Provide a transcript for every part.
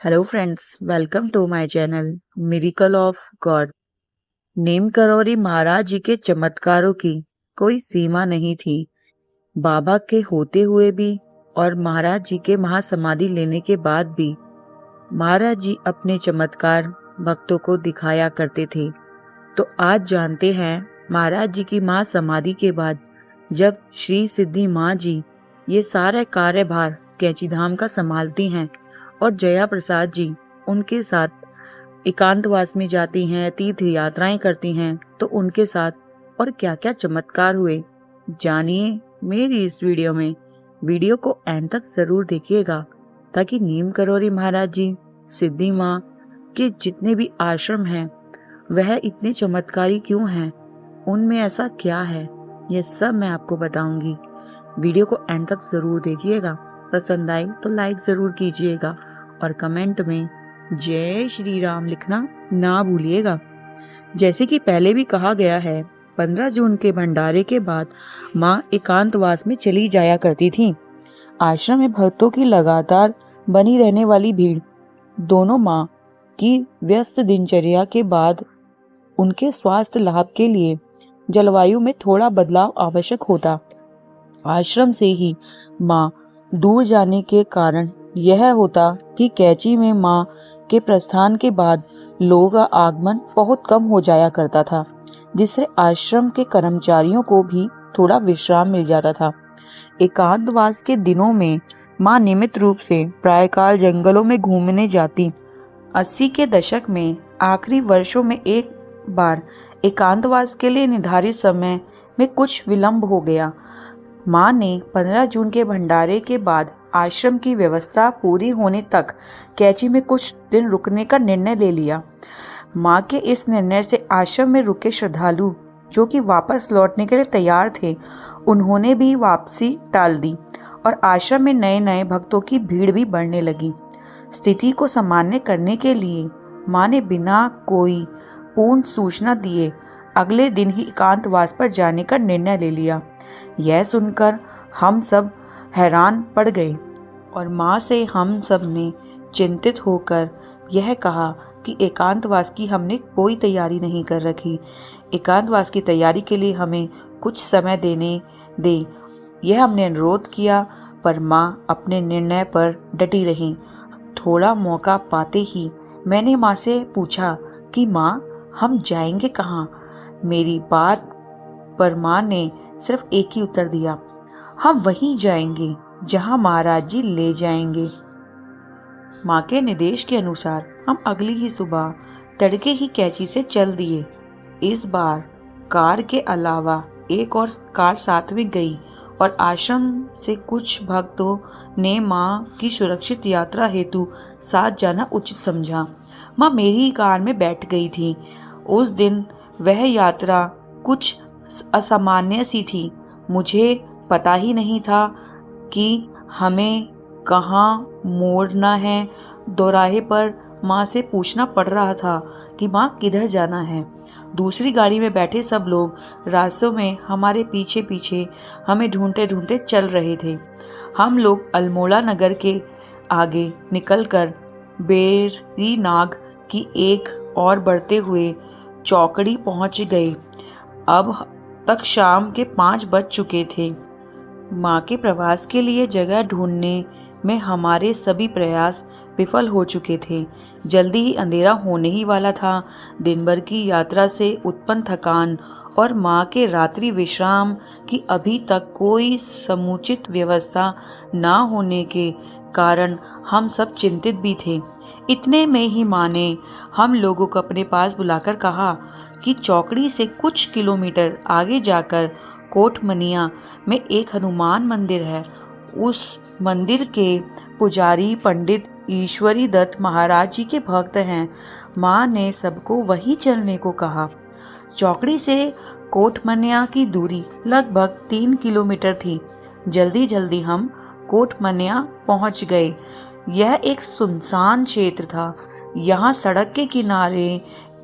Hello friends, welcome to my channel miracle of God. Neem Karori Maharaj ji के चमत्कारों की कोई सीमा नहीं थी। बाबा के होते हुए भी और महाराज जी के महासमाधि लेने के बाद भी महाराज जी अपने चमत्कार भक्तों को दिखाया करते थे। तो आज जानते हैं महाराज जी की महासमाधि के बाद जब श्री सिद्धि माँ जी ये सारा कार्यभार कैंची धाम का संभालती हैं और जया प्रसाद जी उनके साथ एकांतवास में जाती हैं, तीर्थ यात्राएं करती हैं, तो उनके साथ और क्या क्या चमत्कार हुए जानिए मेरी इस वीडियो में। वीडियो को एंड तक जरूर देखिएगा ताकि नीम करोरी महाराज जी, सिद्धि माँ के जितने भी आश्रम हैं वह इतने चमत्कारी क्यों हैं, उनमें ऐसा क्या है, ये सब मैं आपको बताऊंगी। वीडियो को एंड तक जरूर देखिएगा। पसंद आई तो लाइक जरूर कीजिएगा और कमेंट में जय श्री राम लिखना ना भूलिएगा। जैसे कि पहले भी कहा गया है, 15 जून के भंडारे के बाद माँ एकांतवास में चली जाया करती थी। आश्रम में भक्तों की लगातार बनी रहने वाली भीड़, दोनों माँ की व्यस्त दिनचर्या के बाद उनके स्वास्थ्य लाभ के लिए जलवायु में थोड़ा बदलाव आवश्यक होता। आश्रम से ही माँ दूर जाने के कारण यह होता कि कैंची में माँ के प्रस्थान के बाद लोगों का आगमन बहुत कम हो जाया करता था, जिससे आश्रम के कर्मचारियों को भी थोड़ा विश्राम मिल जाता था। एकांतवास के दिनों में माँ नियमित रूप से प्रायःकाल जंगलों में घूमने जाती। 80 के दशक में आखिरी वर्षों में एक बार एकांतवास के लिए निर्धारित समय में कुछ विलंब हो गया। माँ ने 15 जून के भंडारे के बाद आश्रम की व्यवस्था पूरी होने तक कैंची में कुछ दिन रुकने का निर्णय ले लिया। माँ के इस निर्णय से आश्रम में रुके श्रद्धालु जो कि वापस लौटने के लिए तैयार थे, उन्होंने भी वापसी टाल दी और आश्रम में नए नए भक्तों की भीड़ भी बढ़ने लगी। स्थिति को सामान्य करने के लिए माँ ने बिना कोई पूर्ण सूचना दिए अगले दिन ही एकांतवास पर जाने का निर्णय ले लिया। यह सुनकर हम सब हैरान पड़ गए और माँ से हम सब ने चिंतित होकर यह कहा कि एकांतवास की हमने कोई तैयारी नहीं कर रखी। एकांतवास की तैयारी के लिए हमें कुछ समय देने दे, यह हमने अनुरोध किया, पर माँ अपने निर्णय पर डटी रही। थोड़ा मौका पाते ही मैंने माँ से पूछा कि माँ, हम जाएंगे कहाँ? मेरी बात पर माँ ने सिर्फ एक ही उत्तर दिया, हम वहीं जाएंगे जहां महाराज जी ले जाएंगे। माँ के निर्देश के अनुसार हम अगली ही सुबह तड़के ही कैंची से चल दिए। इस बार कार के अलावा एक और कार साथ में गई और आश्रम से कुछ भक्तों ने माँ की सुरक्षित यात्रा हेतु साथ जाना उचित समझा। माँ मेरी कार में बैठ गई थी। उस दिन वह यात्रा कुछ असामान्य सी थी। मुझे पता ही नहीं था कि हमें कहाँ मोड़ना है। दोराहे पर माँ से पूछना पड़ रहा था कि माँ किधर जाना है। दूसरी गाड़ी में बैठे सब लोग रास्तों में हमारे पीछे पीछे हमें ढूंढते ढूंढते चल रहे थे। हम लोग अल्मोड़ा नगर के आगे निकलकर बेरी नाग की एक और बढ़ते हुए चौकड़ी पहुंच गए। अब तक शाम के 5 बज चुके थे। माँ के प्रवास के लिए जगह ढूंढने में हमारे सभी प्रयास विफल हो चुके थे। जल्दी ही अंधेरा होने ही वाला था। दिन भर की यात्रा से उत्पन्न थकान और माँ के रात्रि विश्राम की अभी तक कोई समुचित व्यवस्था ना होने के कारण हम सब चिंतित भी थे। इतने में ही माँ ने हम लोगों को अपने पास बुलाकर कहा कि चौकड़ी से कुछ किलोमीटर आगे जाकर कोटमनिया में एक हनुमान मंदिर है। उस मंदिर के पुजारी पंडित ईश्वरी दत्त महाराज जी के भक्त हैं। माँ ने सबको वहीं चलने को कहा। चौकड़ी से कोटमनिया की दूरी लगभग 3 किलोमीटर थी। जल्दी जल्दी हम कोटमनिया पहुंच गए। यह एक सुनसान क्षेत्र था। यहाँ सड़क के किनारे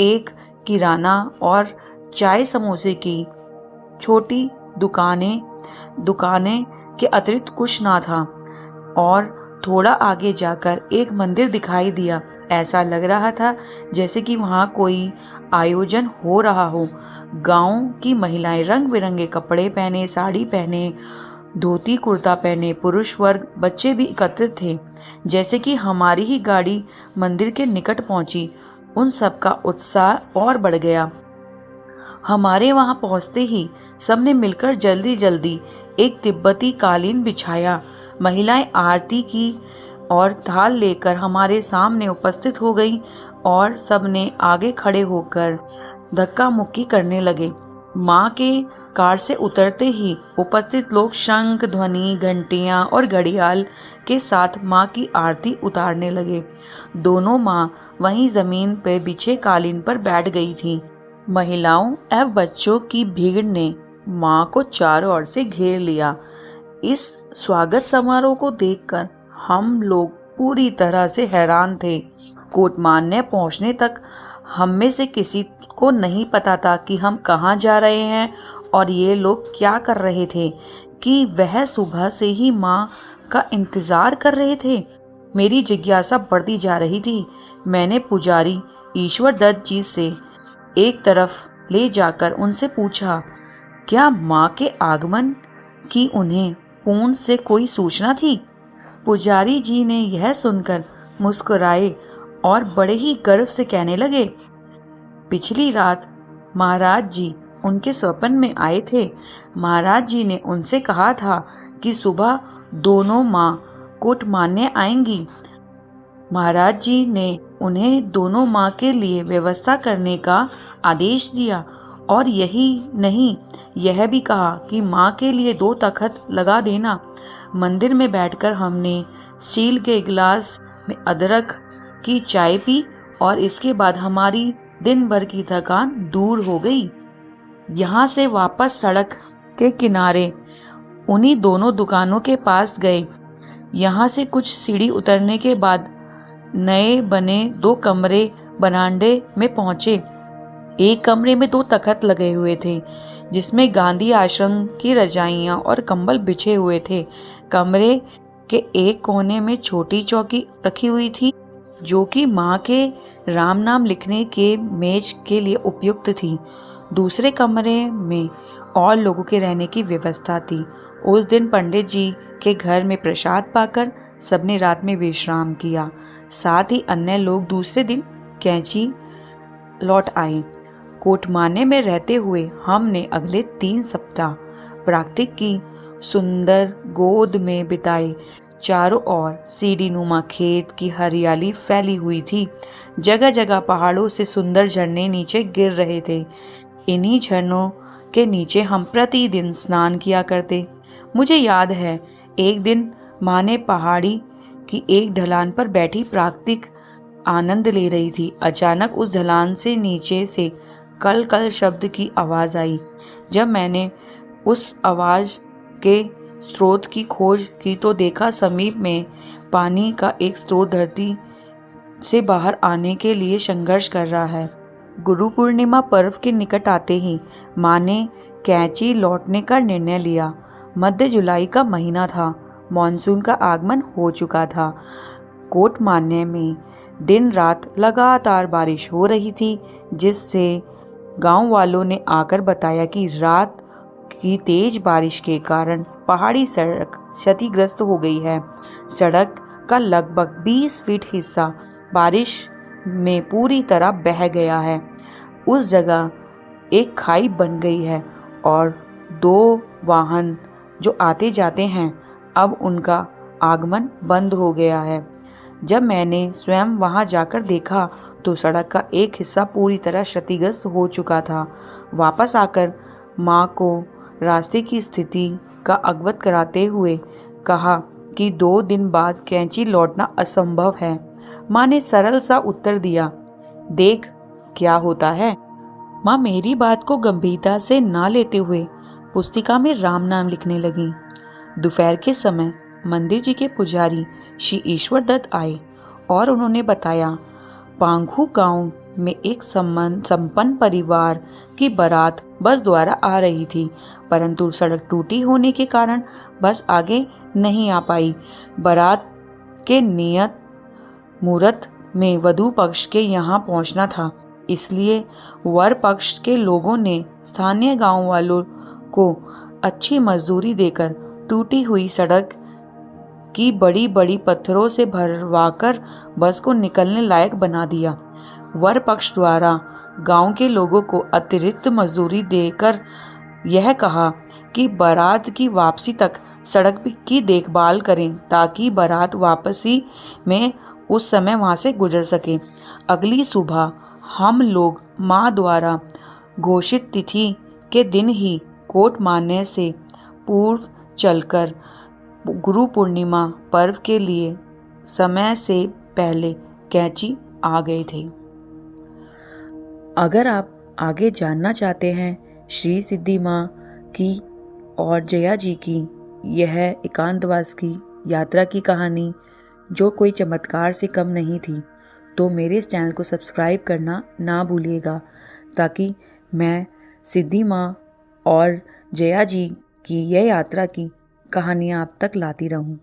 एक किराना और चाय समोसे की छोटी दुकानें के अतिरिक्त कुछ ना था और थोड़ा आगे जाकर एक मंदिर दिखाई दिया। ऐसा लग रहा था जैसे कि वहाँ कोई आयोजन हो रहा हो। गांव की महिलाएं रंग बिरंगे कपड़े पहने, साड़ी पहने, धोती कुर्ता पहने, पुरुष वर्ग, बच्चे भी एकत्रित थे। जैसे कि हमारी ही गाड़ी मंदिर के निकट पहुंची, उन सब का उत्साह और बढ़ गया। हमारे वहां पहुंचते ही सबने मिलकर जल्दी जल्दी एक तिब्बती कालीन बिछाया। महिलाएं आरती की और थाल लेकर हमारे सामने उपस्थित हो गई और सबने आगे खड़े होकर धक्का मुक्की करने लगे। माँ के कार से उतरते ही उपस्थित लोग शंख ध्वनि, घंटियां और घड़ियाल के साथ माँ की आरती उतारने लगे। दोनों माँ वहीं जमीन पर बिछे कालीन पर बैठ गई थी। महिलाओं एवं बच्चों की भीड़ ने माँ को चारों ओर से घेर लिया। इस स्वागत समारोह को देखकर हम लोग पूरी तरह से हैरान थे। कोटमान्य पहुंचने तक हम में से किसी को नहीं पता था कि हम कहाँ जा रहे हैं और ये लोग क्या कर रहे थे, कि वह सुबह से ही माँ का इंतजार कर रहे थे। मेरी जिज्ञासा बढ़ती जा रही थी। मैंने पुजारी ईश्वर दत्त जी से एक तरफ ले जाकर उनसे पूछा, क्या माँ के आगमन की उन्हें पूर्ण से कोई सूचना थी? पुजारी जी ने यह सुनकर मुस्कुराए और बड़े ही गर्व से कहने लगे, पिछली रात महाराज जी उनके स्वप्न में आए थे। महाराज जी ने उनसे कहा था कि सुबह दोनों माँ कोटमान्य आएंगी। महाराज जी ने उन्हें दोनों माँ के लिए व्यवस्था करने का आदेश दिया और यही नहीं, यह भी कहा कि माँ के लिए 2 तख्त लगा देना। मंदिर में बैठकर हमने स्टील के गिलास में अदरक की चाय पी और इसके बाद हमारी दिन भर की थकान दूर हो गई। यहाँ से वापस सड़क के किनारे उन्हीं दोनों दुकानों के पास गए। यहाँ से कुछ सीढ़ी उतरने के बाद नए बने 2 कमरे बरामदे में पहुंचे। एक कमरे में 2 तख्त लगे हुए थे जिसमें गांधी आश्रम की रजाइयां और कंबल बिछे हुए थे। कमरे के एक कोने में छोटी चौकी रखी हुई थी जो कि माँ के राम नाम लिखने के मेज के लिए उपयुक्त थी। दूसरे कमरे में और लोगों के रहने की व्यवस्था थी। उस दिन पंडित जी के घर में प्रसाद पाकर सबने रात में विश्राम किया। साथ ही अन्य लोग दूसरे दिन कैंची लौट आए। कोटमान्य में रहते हुए हमने अगले 3 सप्ताह प्राकृतिक की सुंदर गोद में बिताए। चारों ओर सीढ़ीनुमा खेत की हरियाली फैली हुई थी। जगह जगह पहाड़ों से सुंदर झरने नीचे गिर रहे थे। इन्हीं झरनों के नीचे हम प्रतिदिन स्नान किया करते। मुझे याद है एक दिन माँ ने पहाड़ी की एक ढलान पर बैठी प्राकृतिक आनंद ले रही थी। अचानक उस ढलान से नीचे से कल कल शब्द की आवाज आई। जब मैंने उस आवाज के स्रोत की खोज की तो देखा समीप में पानी का एक स्रोत धरती से बाहर आने के लिए संघर्ष कर रहा है। गुरु पूर्णिमा पर्व के निकट आते ही माँ ने कैंची लौटने का निर्णय लिया। मध्य जुलाई का महीना था। मॉनसून का आगमन हो चुका था। कोटमान्य में दिन रात लगातार बारिश हो रही थी, जिससे गांव वालों ने आकर बताया कि रात की तेज बारिश के कारण पहाड़ी सड़क क्षतिग्रस्त हो गई है। सड़क का लगभग 20 फीट हिस्सा बारिश में पूरी तरह बह गया है। उस जगह एक खाई बन गई है और 2 वाहन जो आते जाते हैं, अब उनका आगमन बंद हो गया है। जब मैंने स्वयं वहां जाकर देखा तो सड़क का एक हिस्सा पूरी तरह क्षतिग्रस्त हो चुका था। वापस आकर माँ को रास्ते की स्थिति का अवगत कराते हुए कहा कि 2 दिन बाद कैंची लौटना असंभव है। माँ ने सरल सा उत्तर दिया, देख क्या होता है। माँ मेरी बात को गंभीरता से ना लेते हुए पुस्तिका में राम नाम लिखने लगी। दोपहर के समय मंदिर जी के पुजारी श्री ईश्वर दत्त आए और उन्होंने बताया, पांगू गांव में एक संपन्न परिवार की बारात बस द्वारा आ रही थी, परंतु सड़क टूटी होने के कारण बस आगे नहीं आ पाई। बारात के नियत मुहूर्त में वधू पक्ष के यहाँ पहुँचना था, इसलिए वर पक्ष के लोगों ने स्थानीय गांव वालों को अच्छी मजदूरी देकर टूटी हुई सड़क की बड़ी बड़ी पत्थरों से भरवाकर बस को निकलने लायक बना दिया। वर पक्ष द्वारा गांव के लोगों को अतिरिक्त मजदूरी देकर यह कहा कि बारात की वापसी तक सड़क की देखभाल करें ताकि बारात वापसी में उस समय वहां से गुजर सके। अगली सुबह हम लोग माँ द्वारा घोषित तिथि के दिन ही कोट मारने से पूर्व चलकर गुरु पूर्णिमा पर्व के लिए समय से पहले कैंची आ गए थे। अगर आप आगे जानना चाहते हैं श्री सिद्धि माँ की और जया जी की यह एकांतवास की यात्रा की कहानी जो कोई चमत्कार से कम नहीं थी, तो मेरे इस चैनल को सब्सक्राइब करना ना भूलिएगा, ताकि मैं सिद्धि माँ और जया जी की यह यात्रा की कहानियाँ आप तक लाती रहूं।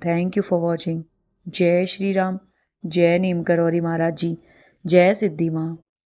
Thank you for watching. जय श्री राम, जय नीम करौरी महाराज जी, जय सिद्धि माँ।